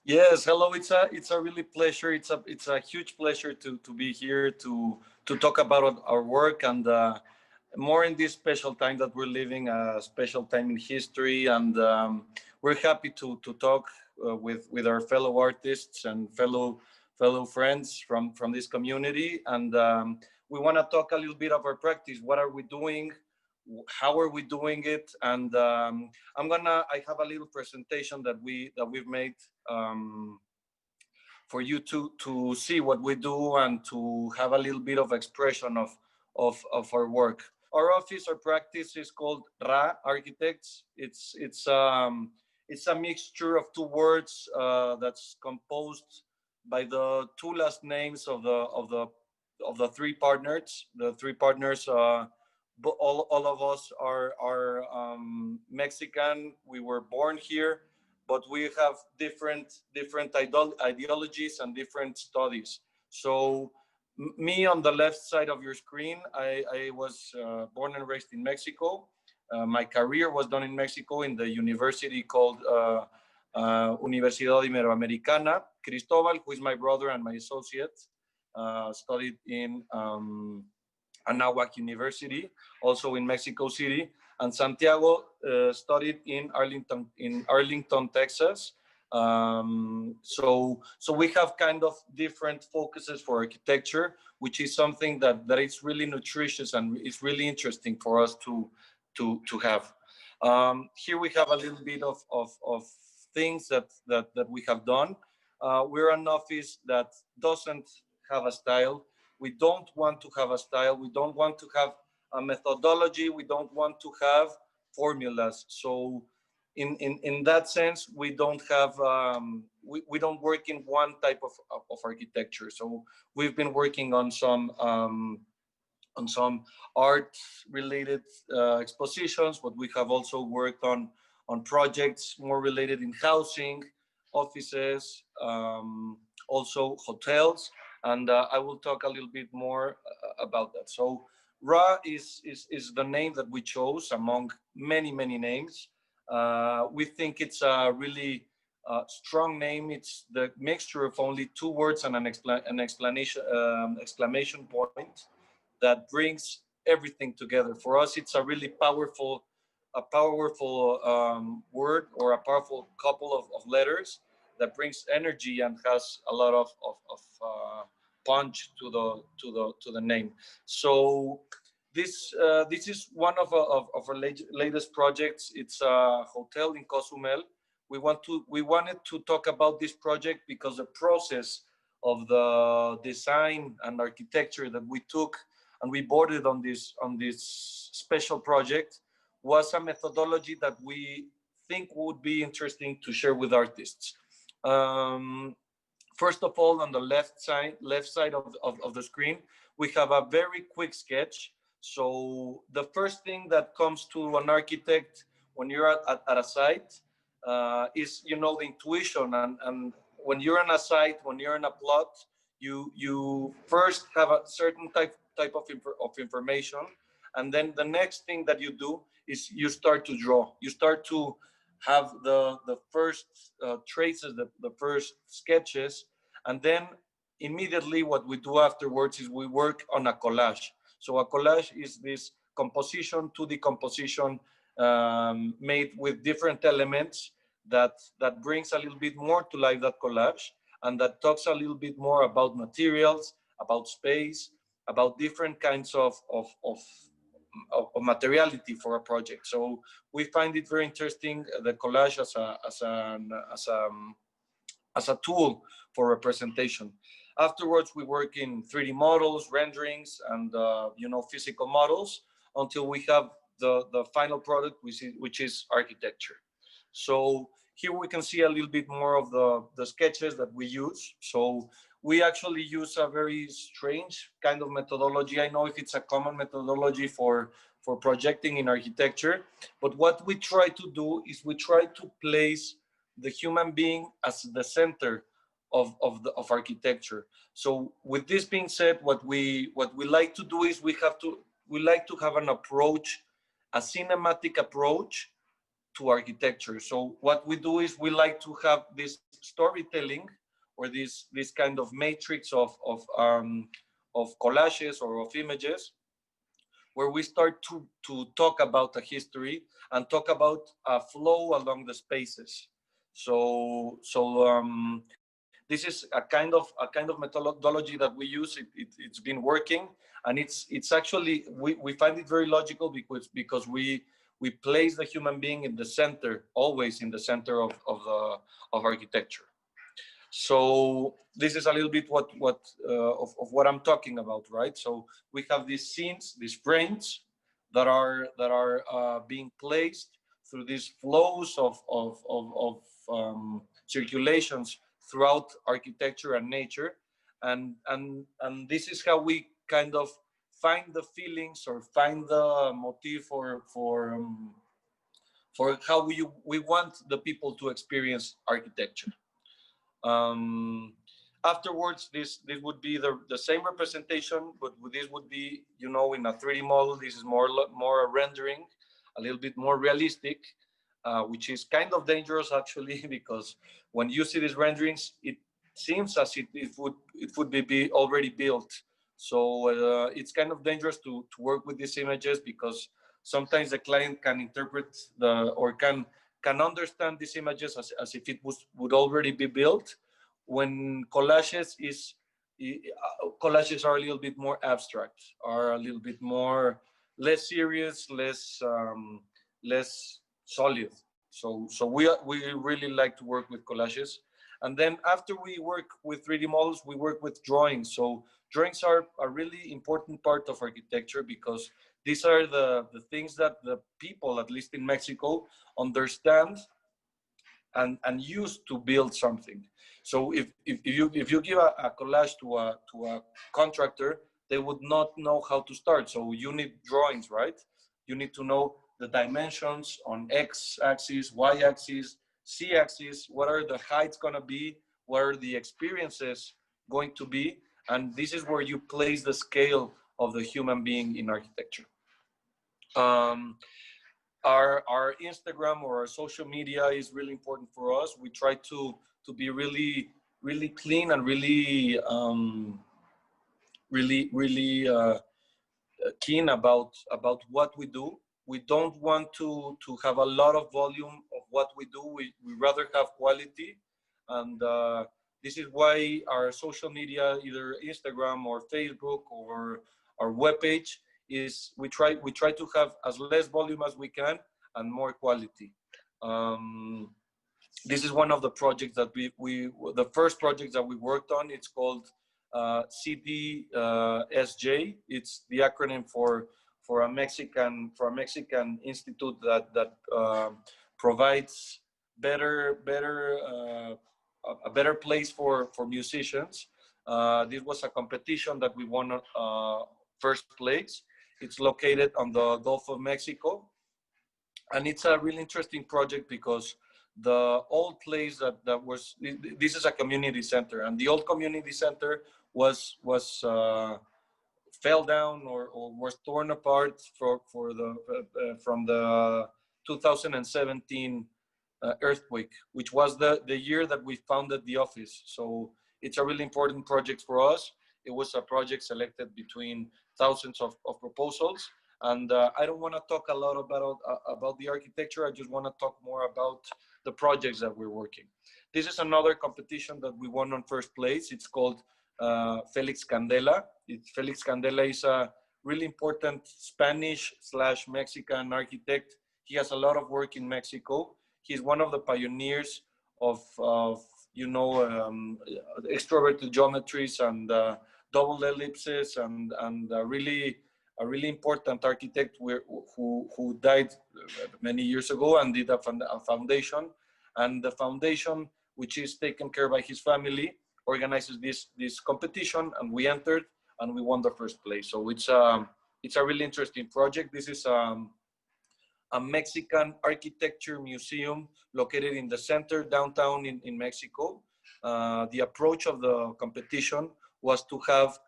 Yes, hello. It's a really pleasure. It's a huge pleasure to be here to talk about our work and more in this special time that we're living, a special time in history, and we're happy to talk with our fellow artists and fellow friends from this community, and we want to talk a little bit of our practice. What are we doing? How are we doing it? And I have a little presentation that we've made for you to see what we do and to have a little bit of expression of our work. Our office, our practice is called Ra Architects. It's a mixture of two words that's composed by the two last names of the three partners. The three partners, all of us are Mexican. We were born here, but we have different ideologies and different studies. So me on the left side of your screen, I was born and raised in Mexico. My career was done in Mexico in the university called Universidad Iberoamericana. Cristobal, who is my brother and my associate, studied in Anahuac University, also in Mexico City, and Santiago studied in Arlington, Texas. So we have kind of different focuses for architecture, which is something that is really nutritious and it's really interesting for us to have. Here we have a little bit of things that we have done. We're an office that doesn't have a style. We don't want to have a style. We don't want to have a methodology. We don't want to have formulas. So in that sense, we don't have we don't work in one type of architecture. So we've been working on some art related expositions, but we have also worked on projects more related in housing, offices, also hotels, and I will talk a little bit more about that. So Ra is the name that we chose among many names. We think it's a really strong name. It's the mixture of only two words and an exclamation point that brings everything together. For us, it's a powerful word, or a powerful couple of letters that brings energy and has a lot of punch to the name. So this is one of our latest projects. It's a hotel in Cozumel. We wanted to talk about this project because the process of the design and architecture that we took and we boarded on this special project was a methodology that we think would be interesting to share with artists. Um, First of all, on the left side of the screen, we have a very quick sketch. So the first thing that comes to an architect when you're at a site is, the intuition. And when you're on a site, when you're in a plot, you first have a certain type of information, and then the next thing that you do is you start to draw. You start to have the first traces, the first sketches, and then immediately what we do afterwards is we work on a collage. So a collage is this composition, 2D composition, made with different elements that brings a little bit more to life that collage, and that talks a little bit more about materials, about space, about different kinds of materiality for a project. So we find it very interesting, the collage as a tool for representation. Afterwards, we work in 3D models, renderings, and physical models until we have the final product, which is architecture. So here we can see a little bit more of the sketches that we use. So we actually use a very strange kind of methodology. I know if it's a common methodology for projecting in architecture, but what we try to do is we try to place the human being as the center of architecture. So with this being said, what we like to do is we like to have an approach, a cinematic approach, to architecture. So what we do is we like to have this storytelling, or this kind of matrix of collages or of images, where we start to talk about the history and talk about a flow along the spaces. This is a kind of methodology that we use. It's been working, and it's actually, we find it very logical, because we place the human being in the center, always in the center of architecture. So this is a little bit of what I'm talking about, right? So we have these scenes, these frames that are being placed through these flows of circulations throughout architecture and nature, and this is how we kind of find the feelings, or find the motif for how we want the people to experience architecture. Afterwards, this would be the same representation, but this would be, you know, in a 3D model. This is more a rendering, a little bit more realistic, which is kind of dangerous actually, because when you see these renderings, it seems as if it would be already built. So it's kind of dangerous to work with these images, because sometimes the client can interpret or can understand these images as if it would already be built, when collages are a little bit more abstract, are a little bit more less serious, less solid. So we really like to work with collages. And then after we work with 3D models, we work with drawings. So drawings are a really important part of architecture, because these are the things that the people, at least in Mexico, understand and use to build something. So if you give a collage to a contractor, they would not know how to start. So you need drawings, right? You need to know the dimensions on X axis, Y axis, Z axis. What are the heights going to be? What are the experiences going to be? And this is where you place the scale of the human being in architecture. Our Instagram or our social media is really important for us. We try to be really clean and really keen about what we do. We don't want to have a lot of volume of what we do. We rather have quality, and this is why our social media, either Instagram or Facebook or our webpage, is we try to have as less volume as we can and more quality. This is one of the projects that the first project that we worked on. It's called CDSJ. It's the acronym for a Mexican institute that provides a better place for musicians. This was a competition that we won first place. It's located on the Gulf of Mexico, and it's a really interesting project because the old place that was, this is a community center, and the old community center was fell down or was torn apart from the 2017 earthquake, which was the year that we founded the office. So it's a really important project for us. It was a project selected between thousands of proposals. And I don't want to talk a lot about the architecture. I just want to talk more about the projects that we're working. This is another competition that we won on first place. It's called Felix Candela. Felix Candela is a really important Spanish/Mexican architect. He has a lot of work in Mexico. He's one of the pioneers of extroverted geometries and double ellipses, and a really important architect who died many years ago and did a foundation. And the foundation, which is taken care by his family, organizes this competition, and we entered and we won the first place. So it's a really interesting project. This is a Mexican architecture museum located in the center downtown in Mexico. The approach of the competition was to have,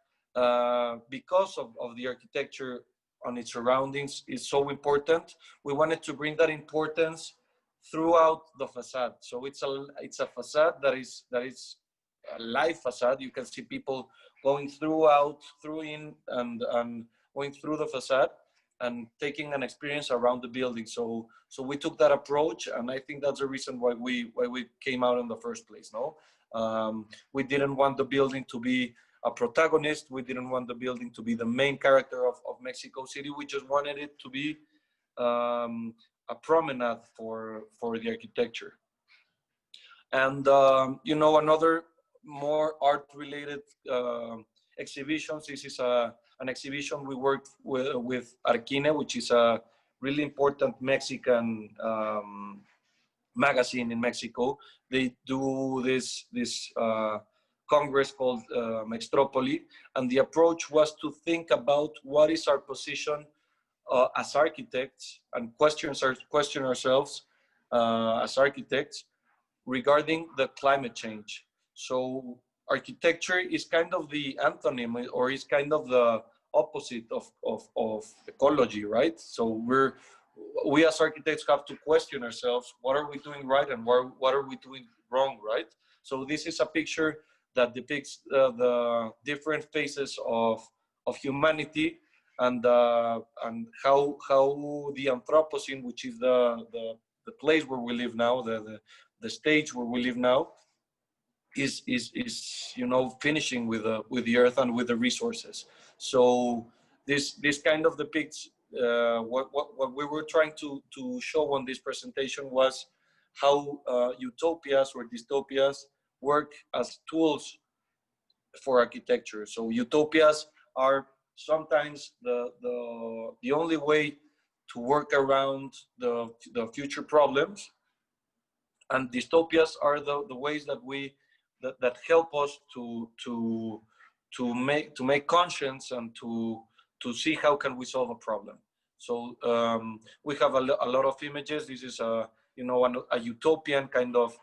because of the architecture on its surroundings is so important, we wanted to bring that importance throughout the facade. So it's a facade that is a live facade. You can see people going through in, and going through the facade and taking an experience around the building. So we took that approach, and I think that's the reason why we came out in the first place. No, we didn't want the building to be a protagonist. We didn't want the building to be the main character of Mexico City. We just wanted it to be a promenade for the architecture. And you know, another more art-related exhibitions. This is an exhibition we worked with Arquine, which is a really important Mexican magazine in Mexico. They do this congress called Mextropoli, and the approach was to think about what is our position as architects, and question ourselves as architects regarding the climate change. So architecture is kind of the antonym, or is kind of the opposite of ecology, right? So we as architects have to question ourselves, what are we doing right and what are we doing wrong, right? So this is a picture that depicts the different phases of humanity, and how the Anthropocene, which is the place where we live now, the stage where we live now, is you know, finishing with the earth and with the resources. So this kind of depicts what we were trying to show on this presentation was how utopias or dystopias work as tools for architecture. So utopias are sometimes the only way to work around the future problems, and dystopias are the ways that help us to make conscience and to see how can we solve a problem. So we have a lot of images. This is a utopian kind of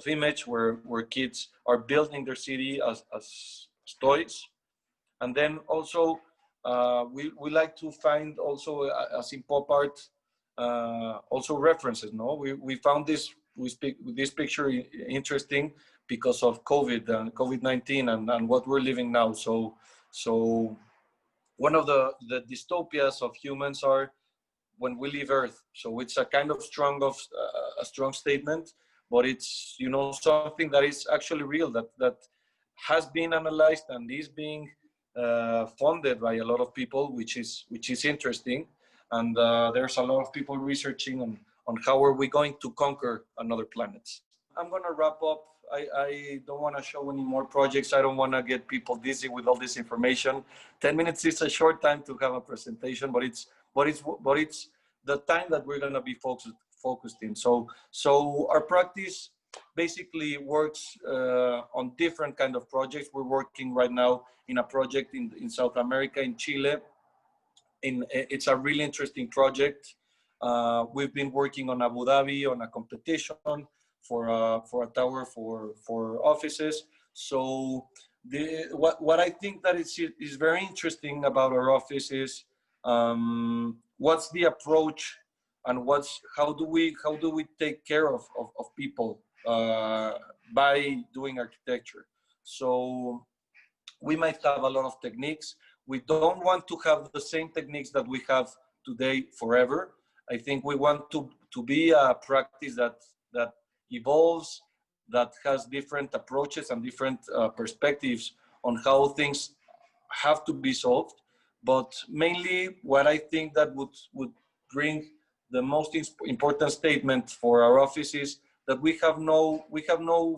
image where kids are building their city as toys. And then also we like to find also as in pop art also references. No, we found this picture interesting because of COVID and COVID-19 and what we're living now. So one of the dystopias of humans are when we leave Earth. So it's a kind of a strong statement, but it's, you know, something that is actually real, that has been analyzed and is being funded by a lot of people, which is interesting. And there's a lot of people researching on how are we going to conquer another planet. I'm going to wrap up. I don't want to show any more projects. I don't want to get people dizzy with all this information. 10 minutes is a short time to have a presentation, but it's the time that we're going to be focused in. So our practice basically works on different kind of projects. We're working right now in a project in South America, in Chile. It's a really interesting project. We've been working on Abu Dhabi on a competition for a tower for offices. So what I think that is very interesting about our office is what's the approach and how do we take care of people by doing architecture. So we might have a lot of techniques. We don't want to have the same techniques that we have today forever. I think we want to be a practice that evolves, that has different approaches and different perspectives on how things have to be solved. But mainly what I think that would bring the most important statement for our office is that we have no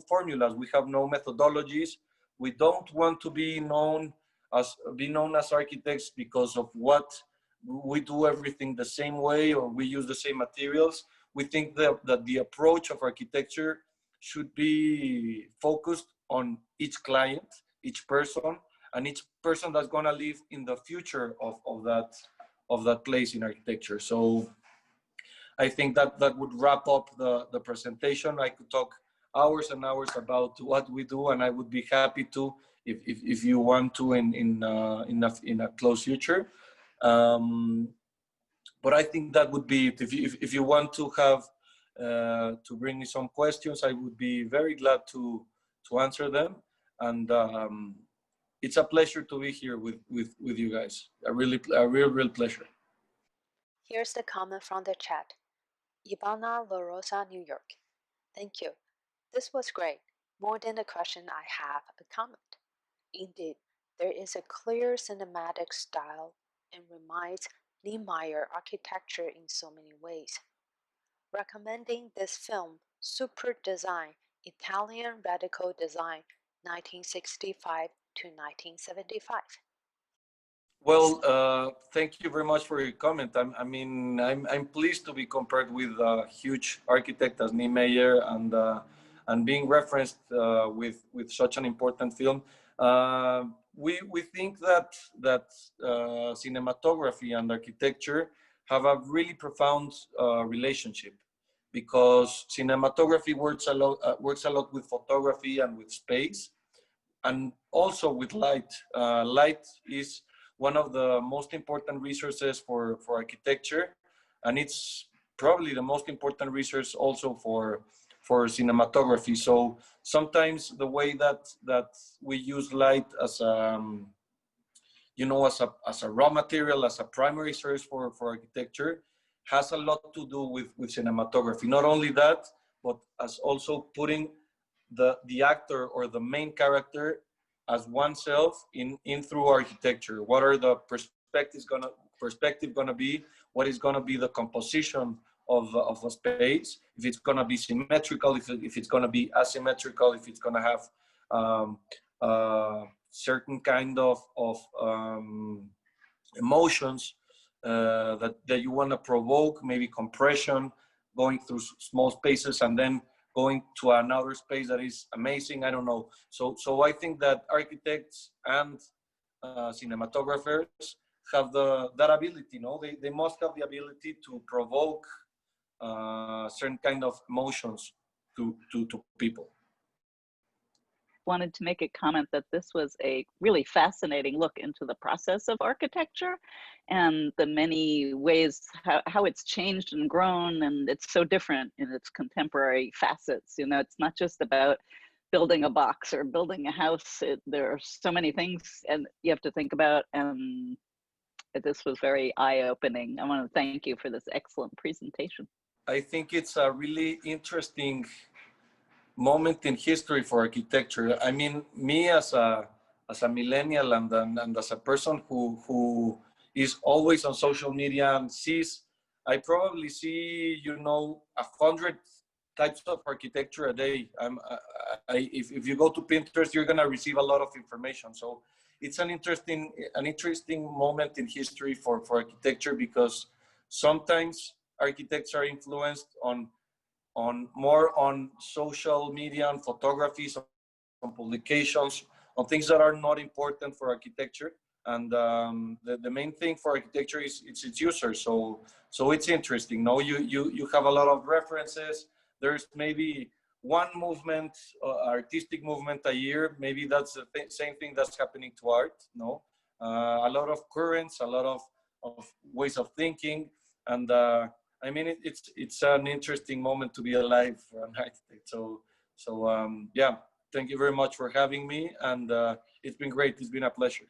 formulas, we have no methodologies. We don't want to be known as architects because of what we do everything the same way or we use the same materials. We think that the approach of architecture should be focused on each client, each person, and each person that's going to live in the future of that place in architecture. So I think that would wrap up the presentation. I could talk hours and hours about what we do, and I would be happy to if you want to in a close future. But I think that would be it. If you want to have to bring me some questions. I would be very glad to answer them. And it's a pleasure to be here with you guys. A real pleasure. Here's the comment from the chat. Ivana La Rosa, New York. Thank you. This was great. More than a question, I have a comment. Indeed, there is a clear cinematic style and reminds Niemeyer architecture in so many ways. Recommending this film, Super Design, Italian Radical Design, 1965 to 1975. Well, thank you very much for your comment. I'm pleased to be compared with a huge architect as Niemeyer and being referenced with such an important film. We think that cinematography and architecture have a really profound relationship, because cinematography works a lot with photography and with space, and also with light. Light is one of the most important resources for architecture, and it's probably the most important resource also for cinematography. So sometimes the way that we use light as as a raw material, as a primary source for architecture, has a lot to do with cinematography. Not only that, but as also putting the actor or the main character as oneself in through architecture. What are the perspective gonna be? What is gonna be the composition of a space? If it's gonna be symmetrical, if it's gonna be asymmetrical, if it's gonna have certain kind of emotions that you want to provoke, maybe compression, going through small spaces and then going to another space that is amazing. I don't know. So I think that architects and cinematographers have that ability. They must have the ability to provoke certain kind of emotions to people. Wanted to make a comment that this was a really fascinating look into the process of architecture and the many ways how it's changed and grown, and it's so different in its contemporary facets. It's not just about building a box or building a house. There are so many things and you have to think about, and this was very eye-opening. I want to thank you for this excellent presentation. I think it's a really interesting moment in history for architecture. I mean, me as a millennial and as a person who is always on social media and sees, I probably see 100 types of architecture a day. If you go to Pinterest, you're gonna receive a lot of information. So it's an interesting moment in history for architecture, because sometimes architects are influenced more on social media and photographies, on publications, on things that are not important for architecture. And the main thing for architecture is its users. So it's interesting. No, you have a lot of references. There's maybe one movement, artistic movement a year. Maybe that's the same thing that's happening to art. No, a lot of currents, a lot of ways of thinking, and I mean, it's an interesting moment to be alive for an architect. So yeah, thank you very much for having me, and it's been great. It's been a pleasure.